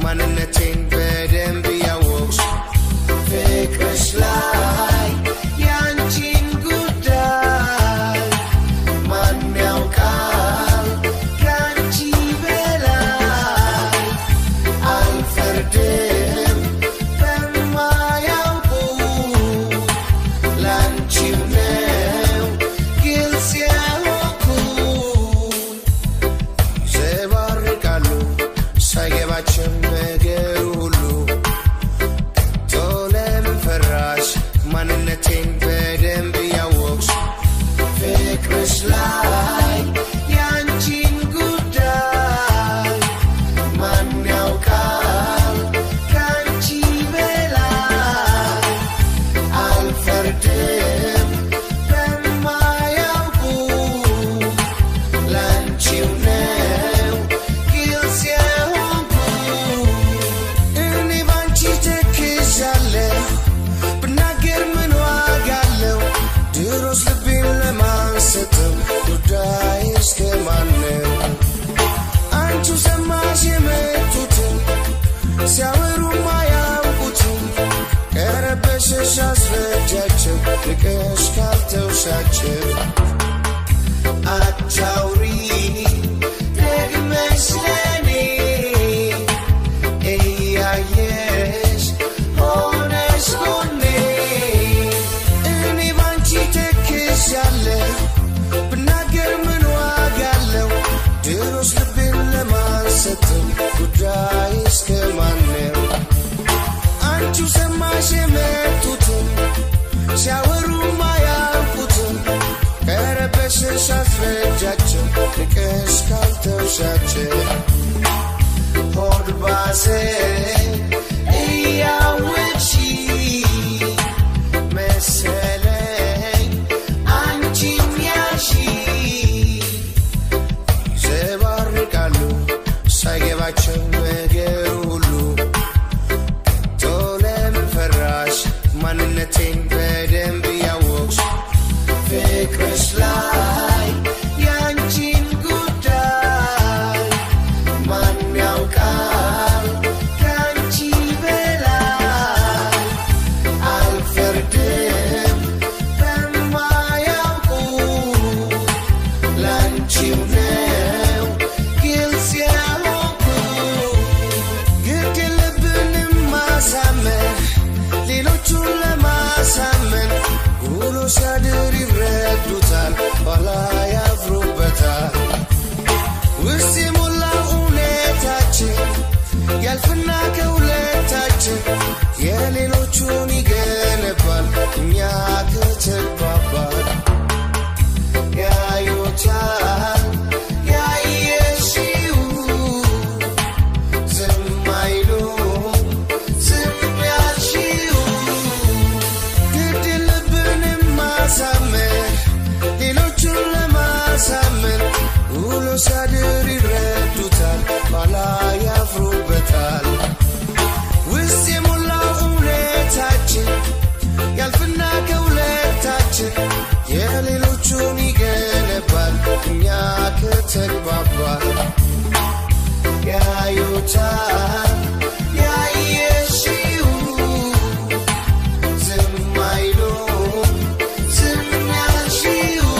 ማንነቴን በደንብ ያወቅሽ ፍቅርሽ ላይ ያንቺን ጉዳይ ማን ያውቃል ካንቺ በላይ አልፈርድም በማያውቁ ላንቺው ነው ግልጽ ያወኩኝ ይዘባርቃሉ ሳይገባቸው ነገሩ ሁሉ ለምን ፈራሽ ማንነቴን በደንብ ያወቅሽ ፍቅርሽ ላይ ያንቺን ጉዳይ ማን ያውቃል ካንቺ በላይ አልፈርድም በማያውቁ ላንቺው ነው ግልጽ የሆንኩኝ እኔ ባንቺ ተክዣለሁ ብናገር ምን ዋጋ አለው ድሮስ ልቤን ለማንሰትም ጉዳይ እስከ ማነው አንቺው ሰማሽ የመጡትን ሲያወሩ ማያውቁትን ቀረበሽሽ አስረጃቸው ርቀሽ ካልተውሻቸው አታውሪ ደግመሽ ለኔ እያየሽ ሆነሽ ጎኔ እኔ ባንቺ ተክዣለሁ ብናገር ምን ዋጋ አለው ድሮስ ልቤን ለማንሰትም ጉዳይ እስከ ማነው አንቺው ሰማሽ የመጡትን ሲያወሩ ማያውቁትን ቀረበሽሽ አስረጃቸው ርቀሽ ካልተውሻቸው ሆድ ባሰኝ እያወቅሽ መሰለኝ አንቺም ያልሽ ይዘባርቃሉ ሳይገባቸው ነገሩ ሁሉ ለምን ፈራሽ ማንነቴን በደንብ ያወቅሽ ፍቅርሽ ላይ ያንቺን ጉዳይ ማን ያውቃል ካንቺ በላይ አልፈርድም በማያውቁ ላንቺው ነው ግልጽ ያወኩኝ ግድ የለብንም ማሳመን ሌሎቹን ለማሳመን ውሎ ሲያድር ይረዱታል ኋላ ያፍሩበታል ውስጥ የሞላው እውነታችን ያልፍና ከሁለታችን የሌሎቹን ይገነባል እኛ ከተግባባን ያዩታል ያየሽው ዝም አይሉም ዝም ያልሽው ግድ የለብንም ማሳመን ሌሎቹን ለማሳመን ውሎ ሲያድር ይረዱታል ኋላ ያፍሩበታል ውስጥ የሞላው እውነታችን ያልፍና ከሁለታችን የሌሎቹን ይገነባል እኛ ከተግባባን ያዩታል ያየሽው ዝም አይሉም ዝም ያልሽው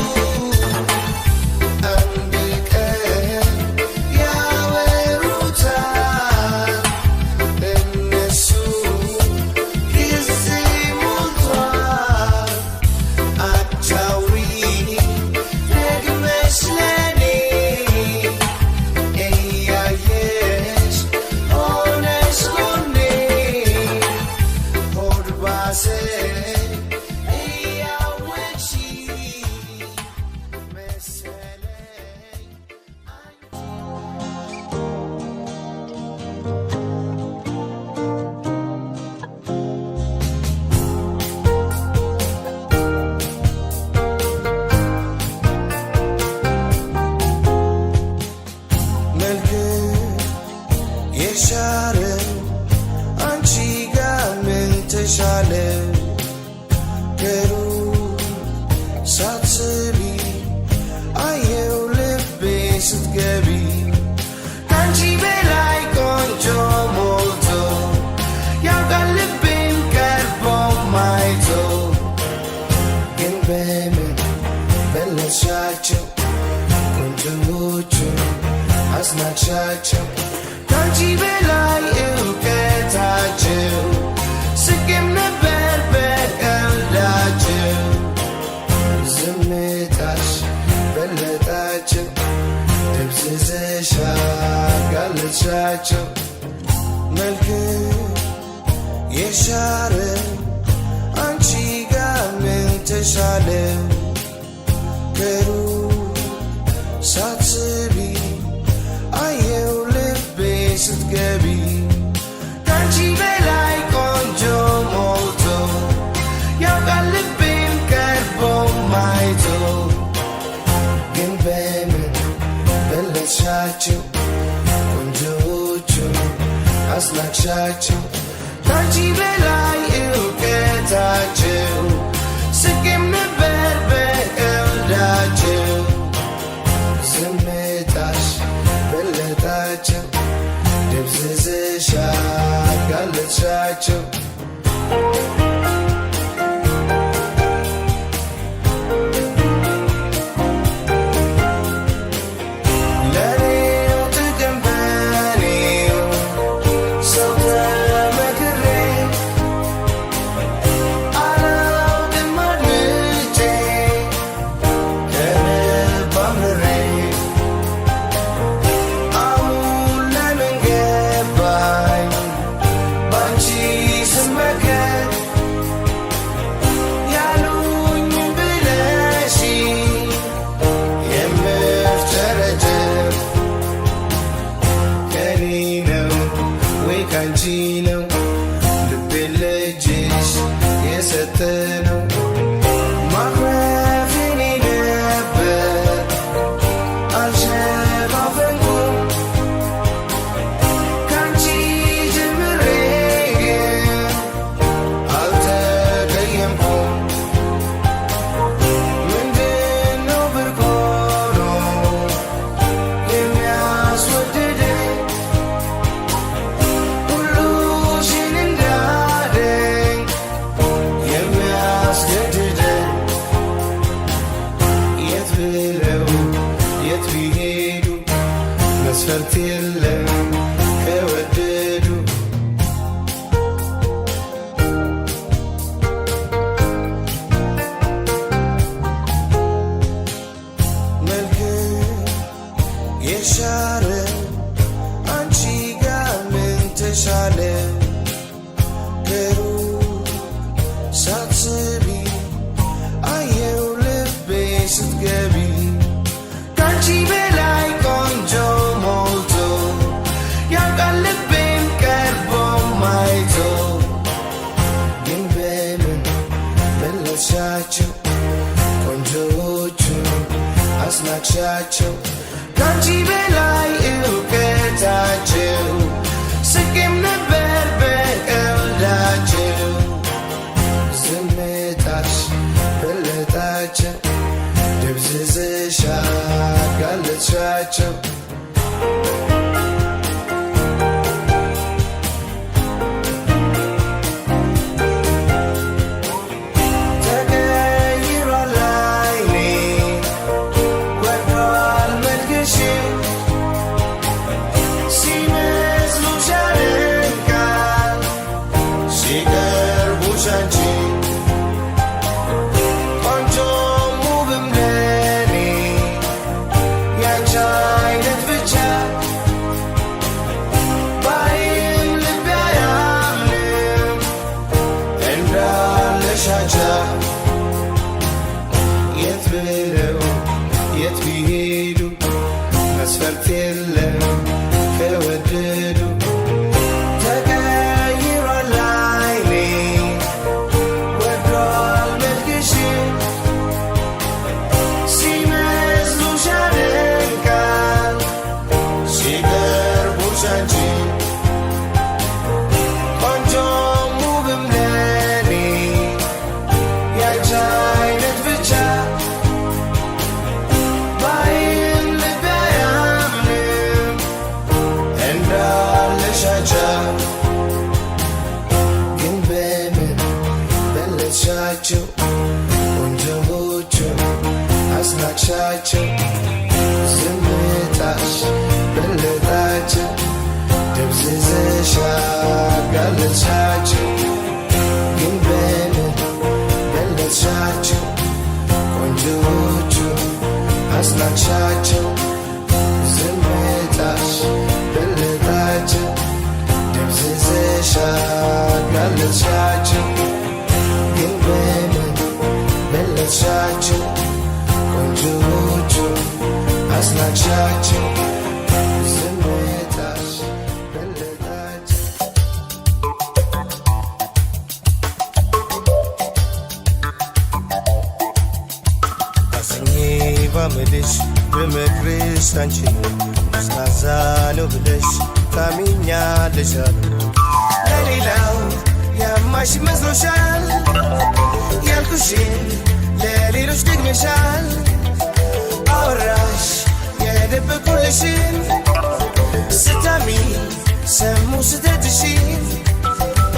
አንድ ቀን ያወሩታል እነሱ ጊዜ ሞልቷል አታውሪ ደግመሽ ለኔ እያየሽ ሆነሽ ጎኔ ሆድ ባሰኝ እያወቅሽ መሰለኝ መልክ የሻረው አንቺ ጋር ምን ተሻለው ከሩቅ ሳትስቢ አየው ልቤ ስትገቢ ካንቺ በላይ ቆንጆ አስናቅሻቸው ካንቺ በላይ እውቀታቸው ስቄም ነበር በቀልዳቸው ዝምታሽ በለጣቸው ደብዘዘሽ አጋለጥሻቸው መልክ የሻረ አንቺ ጋር ምን ተሻለው ከሩቅ ሳትስቢ አየው ልቤ ስትገቢ ካንቺ በላይ ቆንጆ ሞልቶ ያውቃል ልቤም ቀርቦ ማይቶ ግን በምን በለጥሻቸው ቆንጆቹን አስናቅሻቸው ካንቺ በላይ እውቀታቸው ስቄም ነበር በቀልዳቸው ዝምታሽ በለጣቸው ደብዘዘሽ አጋለጥሻቸው አስናቅሻቸው ካንቺ በላይ እውቀታቸው ስቄም ነበር በቀልዳቸው ዝምታሽ በለጣቸው ደብዘዘሽ አጋለጥሻቸው አስናቅሻቸው ዝምታሽ በለጣ በለሻቸው ግን በምን በለሻቸው ቆንጆቹ አስናቅሻቸው ዝምታሽ በለጣቸው አዝኜ ባመልሽ በመክርሽ አንቺን ስናዛ ነው ብለሽ ታሚኛለሽ ለሌላው ያማሽ መስሎሻል ያልኩሽን ለሌሎች ደግመሻል አወራሽ የደበቁልሽን ስታሚ ሰሙ ስተትሽን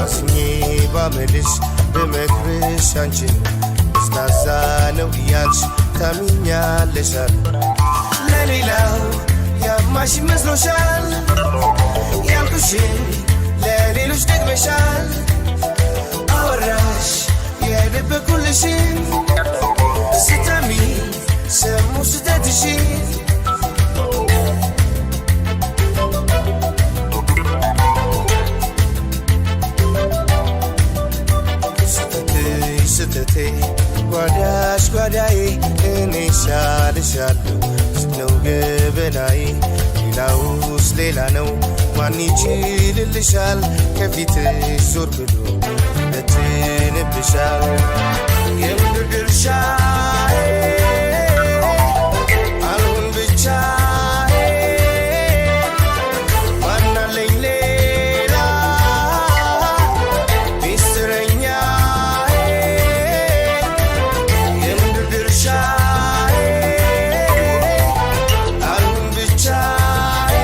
አዝኜ ባመልሽ በመክርሽ አንቺን ስናዛ ነው እያልሽ ታሚኛለሻል ለሌላው ያማሽ መስሎሻል ያልኩሽን ለሌሎች ደግመሻል አወራሽ የደበቁልሽን ስታሚ ሰሙ ስተትሽን ስተቴ ጓዳሽ ጓዳዬ እኔ ሻልሻለሁ ነው ገበናዬ ሌላውስ ሌላ ነው ማን ይችልልሻል ከፊትሽ ዞር ብሎ ለትንብሻል የምድር ድርሻዬ አልሆን ብቻዬ ማናለኝ ሌላ ሚስጥረኛዬ የምድር ድርሻዬ አልሆን ብቻዬ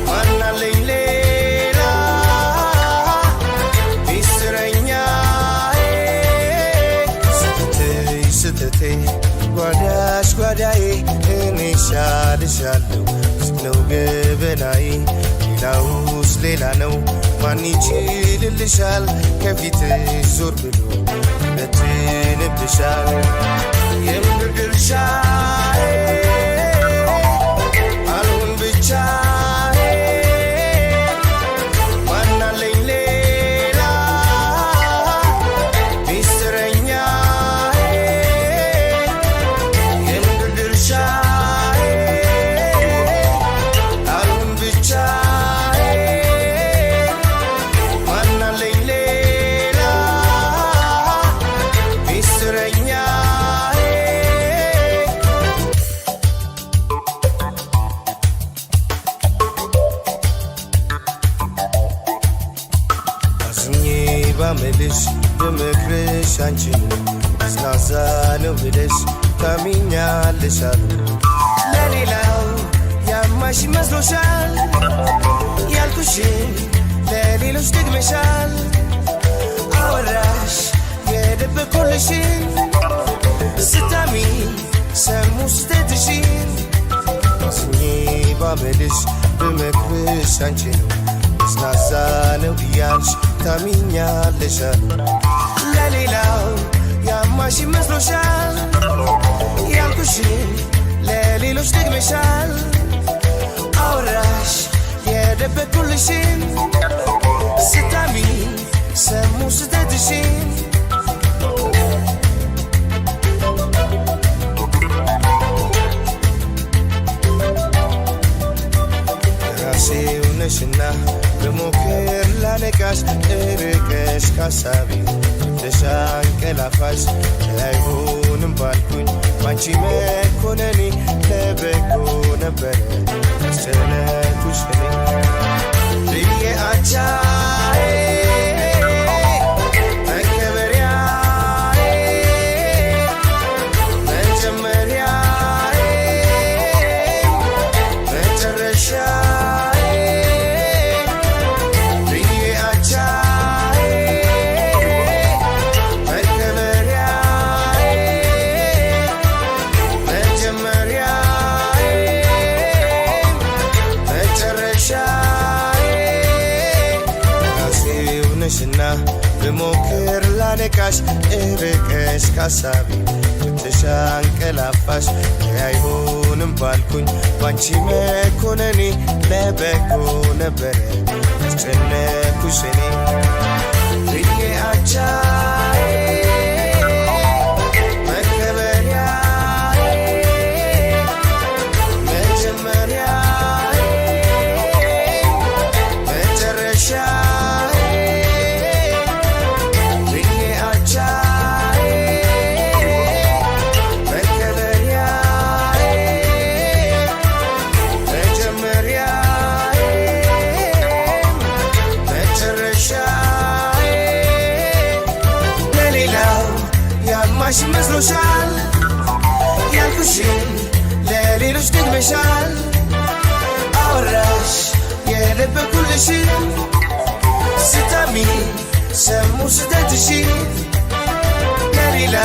ማናለኝ ሌላ ሚስጥረኛዬ ስተቴ ጓዳሽ ጓዳዬ እኔ ሻልሻለሁ ነው ገበናዬ ሌላውስ ሌላ ነው ማን ይችልልሻል ከፊትሽ ዞር ብሎ ለትንብሻል የምድር ድርሻዬ አልሆን ብቻዬ ማናለኝ ሌላ ሚስጥረኛዬ የምድር ድርሻዬ አልሆን ብቻዬ ማናለኝ ሌላ ሚስጥረኛዬ አዝኜ ባመልሽ በመክርሽ አንቺን ስናዛ ነው ብለሽ ታሚኛለሻል ለሌላው ያማሽ መስሎሻል ያልኩሽን ለሌሎች ደግመሻል አወራሽ የደበቁልሽን ስታሚ ሰሙ ስተትሽን አዝኜ ባመልሽ በመክርሽ አንቺን ስናዛ ነው እያልሽ ታሚኛለሻል ለሌላው ያማሽ መስሎሻል ያልኩሽን ለሌሎች ደግመሻል አወራሽ የደበቁልሽን ስታሚ ሰሙ ስተትሽን ራሴው ነሽና በሞክር ላነቃሽ እርቀሽ ካሳቢ ተሻንቀላፋሽ አይሆንም ባልኩኝ ባንቺ መኮነኔ ለበጎ ነበረ ያስጨነኩሽ እኔ ብዬ አቻዬ መከበሪያዬ መጀመሪያዬ መጨረሻዬ ብዬ አቻዬ መከበሪያዬ መጀመሪያዬ መጨረሻዬ ራሴው ነሽና ብሞክር ላነቃሽ እርቀሽ ካሳቢ ተሻንቀላፋሽ አይሆንም ባልኩኝ ባንቺ መኮነኔ ለበጎ ነበር አስጨነኩሽ እኔ ብዬ አቻዬ ማሽ መስሎሻል ያልኩሽን ለሌሎች ደግመሻል አወራሽ የለበኩልሽን ስታሚ ሰሙ ስተትሽን ለሌላ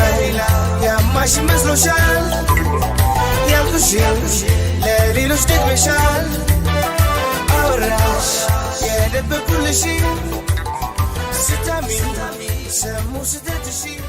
ያማሽ መስሎሻል ያልኩሽን ለሌሎች ደግመሻል አወራሽ የለበኩልሽን ስታሚ ሰሙ ስተትሽን